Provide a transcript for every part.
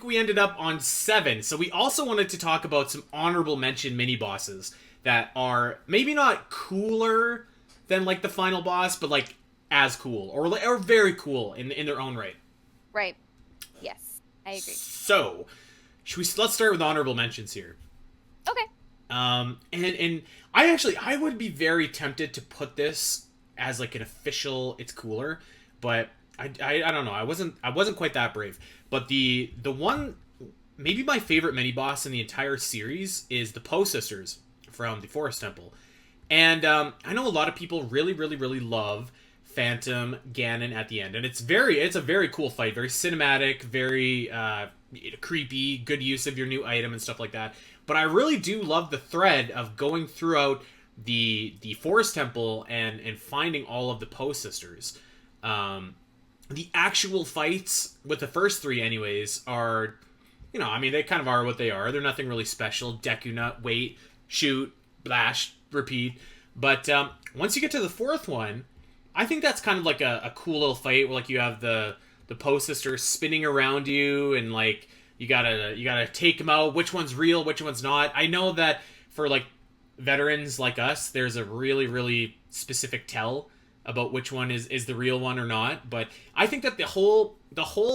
think we ended up on 7. So we also wanted to talk about some honorable mention mini bosses that are maybe not cooler than like the final boss, but like as cool or very cool in their own right. Right. Yes, I agree. So, let's start with honorable mentions here. Okay. And I would be very tempted to put this as like an official it's cooler, but I don't know. I wasn't quite that brave. But the one maybe my favorite mini boss in the entire series is the Poe Sisters from the Forest Temple. And I know a lot of people really, really, really love Phantom Ganon at the end, and it's a very cool fight, very cinematic, very creepy, good use of your new item and stuff like that. But I really do love the thread of going throughout the Forest Temple and finding all of the Poe Sisters. The actual fights with the first 3, anyways, are, I mean, they kind of are what they are. They're nothing really special. Deku Nut, wait, shoot, blash, repeat. But once you get to the 4th one, I think that's kind of like a cool little fight where like you have the Poe Sisters spinning around you, and like you gotta take them out. Which one's real? Which one's not? I know that for like veterans like us, there's a really, really specific tell about which one is the real one or not. But I think that the whole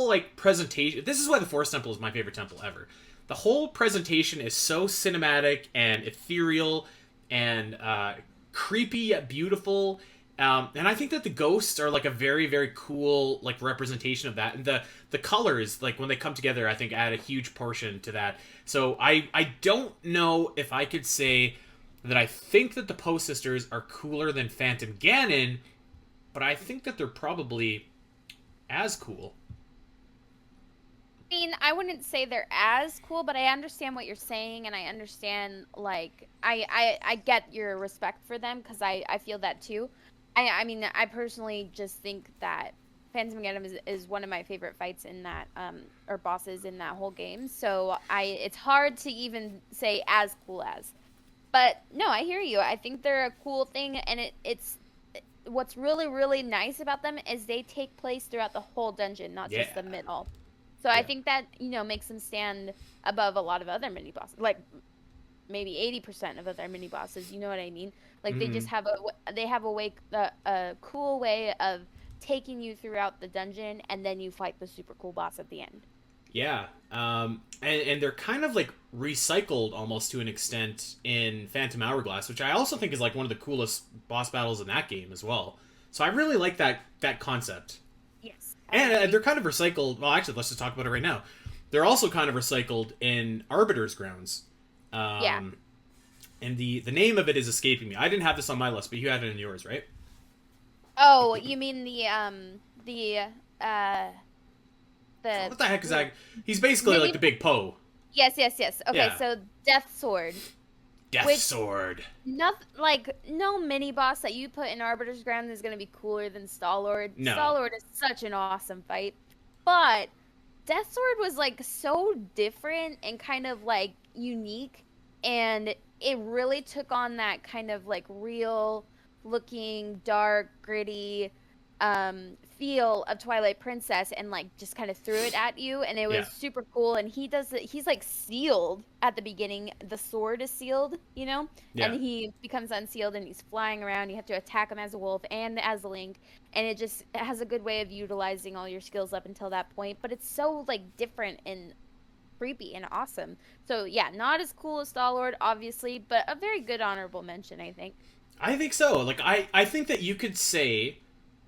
like presentation. This is why the Forest Temple is my favorite temple ever. The whole presentation is so cinematic and ethereal and creepy yet beautiful. And I think that the ghosts are like a very, very cool like representation of that, and the colors, like when they come together, I think add a huge portion to that. So I don't know if I could say that I think that the Poe Sisters are cooler than Phantom Ganon, but I think that they're probably as cool. I mean, I wouldn't say they're as cool, but I understand what you're saying, and I understand, like, I get your respect for them, because I feel that too. I mean, I personally just think that Phantom Ganon is one of my favorite fights in that, or bosses in that whole game, so it's hard to even say as cool as. But, no, I hear you. I think they're a cool thing, and it's what's really, really nice about them is they take place throughout the whole dungeon, not just the middle. So I think that, makes them stand above a lot of other mini bosses, like maybe 80% of other mini bosses. You know what I mean? Like they just have a cool way of taking you throughout the dungeon, and then you fight the super cool boss at the end. Yeah, and they're kind of like recycled almost to an extent in Phantom Hourglass, which I also think is like one of the coolest boss battles in that game as well. So I really like that concept. Yes. And they're kind of recycled. Well, actually, let's just talk about it right now. They're also kind of recycled in Arbiter's Grounds. Yeah. And the name of it is escaping me. I didn't have this on my list, but you had it in yours, right? Oh, you mean What the heck is that? He's basically like the big Poe. Yes. Okay, Yeah. so Death Sword. Death Sword. No mini boss that you put in Arbiter's Ground is gonna be cooler than Star-Lord. No. Star-Lord is such an awesome fight, but Death Sword was like so different and kind of like unique, and it really took on that kind of like real looking, dark, gritty feel of Twilight Princess, and like just kind of threw it at you, and it was super cool. And he's like sealed at the beginning. The sword is sealed, and he becomes unsealed, and he's flying around. You have to attack him as a wolf and as a Link, and it has a good way of utilizing all your skills up until that point. But it's so like different and creepy and awesome. So yeah, not as cool as Star-Lord, obviously, but a very good honorable mention, I think. I think so. Like I think that you could say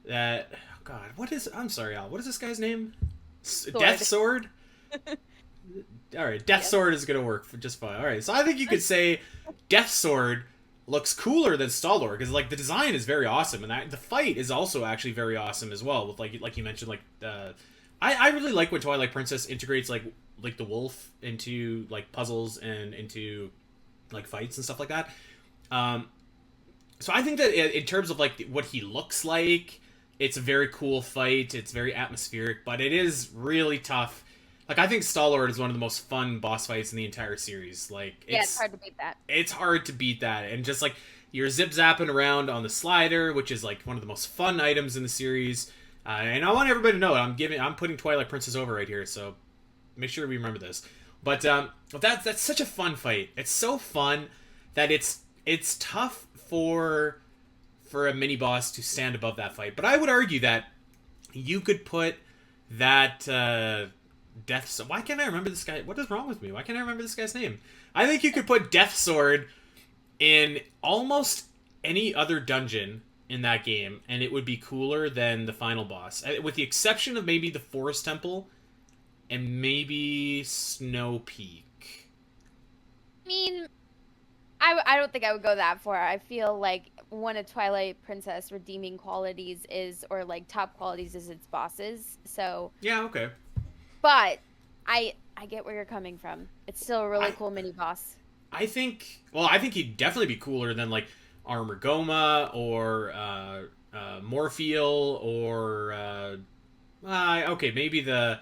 that. Oh God, I'm sorry, Al. What is this guy's name? Death Sword. All right, Death Sword is gonna work for just fine. All right, so I think you could say Death Sword looks cooler than Star-Lord, because like the design is very awesome, and the fight is also actually very awesome as well. With like you mentioned, like I really like when Twilight Princess integrates like the wolf into like puzzles and into like fights and stuff like that. So I think that in terms of like what he looks like, it's a very cool fight. It's very atmospheric, but it is really tough. Like I think Star-Lord is one of the most fun boss fights in the entire series. Like it's hard to beat that. It's hard to beat that, and just like you're zip zapping around on the slider, which is like one of the most fun items in the series. And I want everybody to know I'm putting Twilight Princess over right here. So make sure we remember this. But that's such a fun fight. It's so fun that it's tough for a mini boss to stand above that fight. But I would argue that you could put that Death Sword. Why can't I remember this guy? What is wrong with me? Why can't I remember this guy's name? I think you could put Death Sword in almost any other dungeon in that game, and it would be cooler than the final boss, with the exception of maybe the Forest Temple and maybe Snow Peak. I mean, I don't think I would go that far. I feel like one of Twilight Princess redeeming qualities is, or like top qualities, is its bosses. So Yeah, okay. but I get where you're coming from. It's still a really cool mini boss. I think he'd definitely be cooler than like Armor Goma or Morpheal or okay, maybe the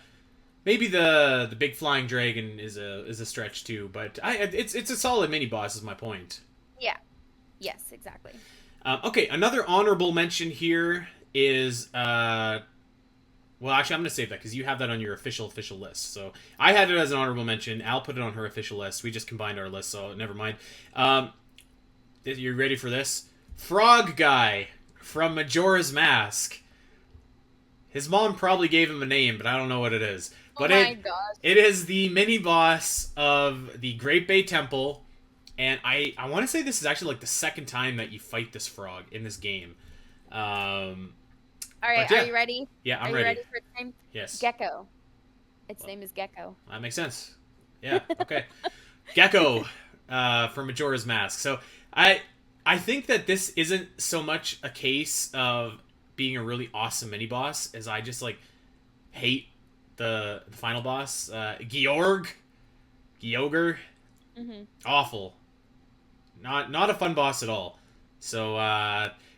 big flying dragon is a stretch too, but it's a solid mini boss is my point. Yeah. Yes, exactly. Okay, another honorable mention here is well, actually, I'm going to save that because you have that on your official list. So I had it as an honorable mention. Al put it on her official list. We just combined our list, so never mind. You ready for this? Frog Guy from Majora's Mask. His mom probably gave him a name, but I don't know what it is. But oh my gosh. It is the mini boss of the Great Bay Temple, and I want to say this is actually like the second time that you fight this frog in this game. All right, yeah. Are you ready? Yeah, I'm ready. Are you ready for its name? Yes. Gecko. Its name is Gecko. That makes sense. Yeah, okay. Gecko from Majora's Mask. So I think that this isn't so much a case of being a really awesome mini boss as I just like hate the final boss, Gyogre. Mm-hmm. Awful. Not a fun boss at all. So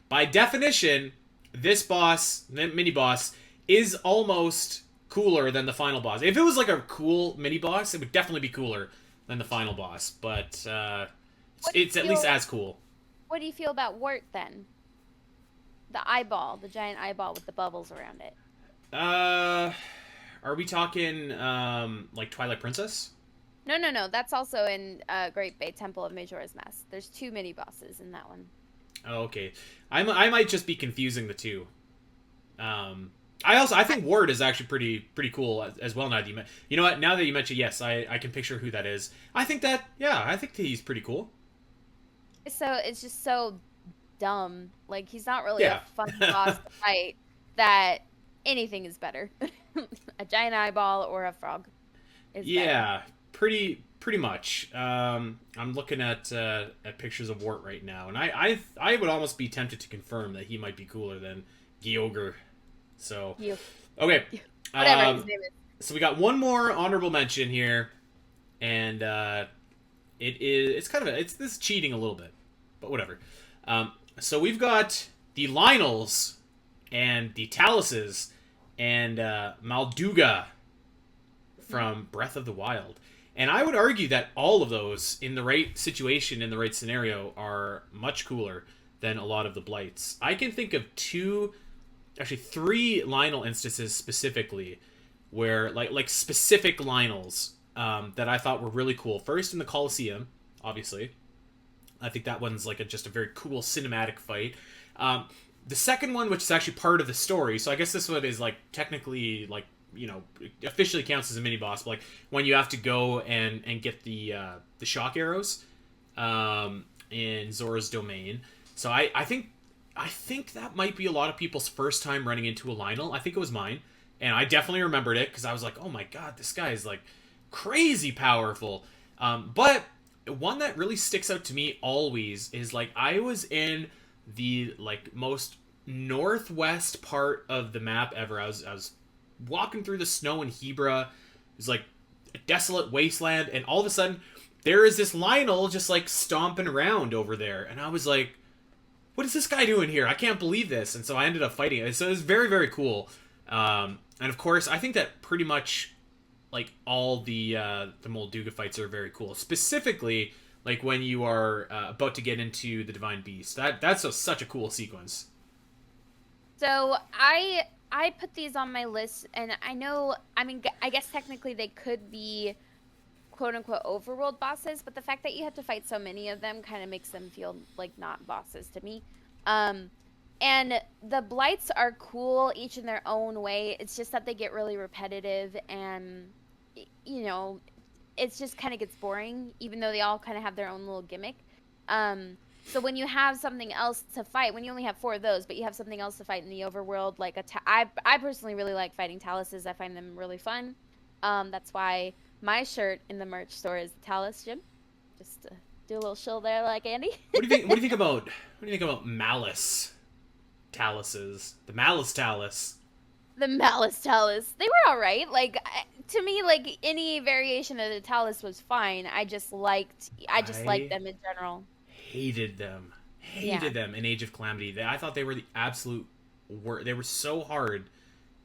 by definition, this boss, mini boss, is almost cooler than the final boss. If it was like a cool mini boss, it would definitely be cooler than the final boss. But it's at least as cool. What do you feel about Wart then? The eyeball, the giant eyeball with the bubbles around it. Are we talking like Twilight Princess? No. That's also in Great Bay Temple of Majora's Mask. There's 2 mini bosses in that one. Oh, okay. I might just be confusing the two. I think Ward is actually pretty cool as well. Now that you know what? Now that you mention, yes, I can picture who that is. I think that he's pretty cool. So it's just so dumb. Like he's not really Yeah. a fun boss to fight. That anything is better. A giant eyeball or a frog is Yeah, pretty much. I'm looking at pictures of Wart right now, and I would almost be tempted to confirm that he might be cooler than Gyogre. So okay, whatever his name is. So we got one more honorable mention here, and it's this is cheating a little bit, but whatever. So we've got the Lynels and the Taluses and Malduga from Breath of the Wild. And I would argue that all of those, in the right situation, in the right scenario, are much cooler than a lot of the Blights. I can think of 3 Lynel instances specifically, where like specific Lynels that I thought were really cool. First, in the Colosseum, obviously. I think that one's like just a very cool cinematic fight. The second one, which is actually part of the story, so I guess this one is like technically like, officially counts as a mini boss, but like when you have to go and get the shock arrows in Zora's domain. So I think that might be a lot of people's first time running into a Lynel. I think it was mine, and I definitely remembered it because I was like, oh my god, this guy is like crazy powerful. But one that really sticks out to me always is like I was in the like most northwest part of the map ever. I was walking through the snow in Hebra. It was like a desolate wasteland, and all of a sudden there is this Lynel just like stomping around over there, and I was like, what is this guy doing here? I can't believe this. And so I ended up fighting it. So it was very, very cool. And of course, I think that pretty much like all the Molduga fights are very cool. Specifically, like when you are about to get into the Divine Beast. That's such a cool sequence. So I I put these on my list, and I know, I mean, I guess technically they could be quote unquote overworld bosses, but the fact that you have to fight so many of them kind of makes them feel like not bosses to me. Um, and the blights are cool, each in their own way. It's just that they get really repetitive, and you know, it's just kind of gets boring, even though they all kind of have their own little gimmick. So when you have something else to fight, when you only have four of those, but you have something else to fight in the overworld, like I personally really like fighting Taluses. I find them really fun. That's why my shirt in the merch store is the Talus Gym. Just to do a little shill there, like Andy. What do you think? What do you think about? What do you think about Malice Taluses? The Malice Talus. The Malice Talus. They were all right. Like to me, like any variation of the Talus was fine. I just liked I them in general. hated them. Yeah. Hated them in Age of Calamity. I thought they were the absolute worst. They were so hard.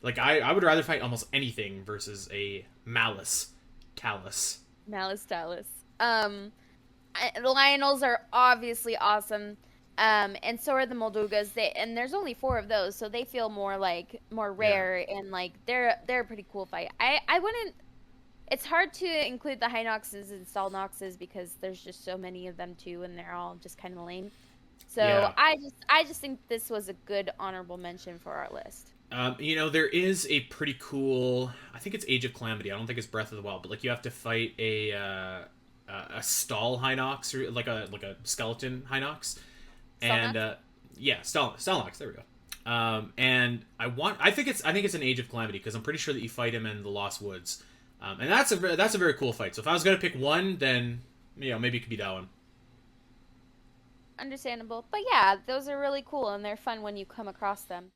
Like I would rather fight almost anything versus a Malice Talus. Malice Talus. The Lionels are obviously awesome. And so are the Moldugas. And there's only four of those, so they feel more Yeah. rare, and like they're a pretty cool fight. I wouldn't. It's hard to include the Hinoxes and Stalnoxes because there's just so many of them too, and they're all just kind of lame. So Yeah. I just think this was a good honorable mention for our list. There is a pretty cool. I think it's Age of Calamity. I don't think it's Breath of the Wild, but like you have to fight a stall Hinox or like a skeleton Hinox, and Stalnox? yeah, Stalnox. There we go. I think it's an Age of Calamity because I'm pretty sure that you fight him in the Lost Woods, and that's a very cool fight. So if I was gonna pick one, then maybe it could be that one. Understandable. But yeah, those are really cool and they're fun when you come across them.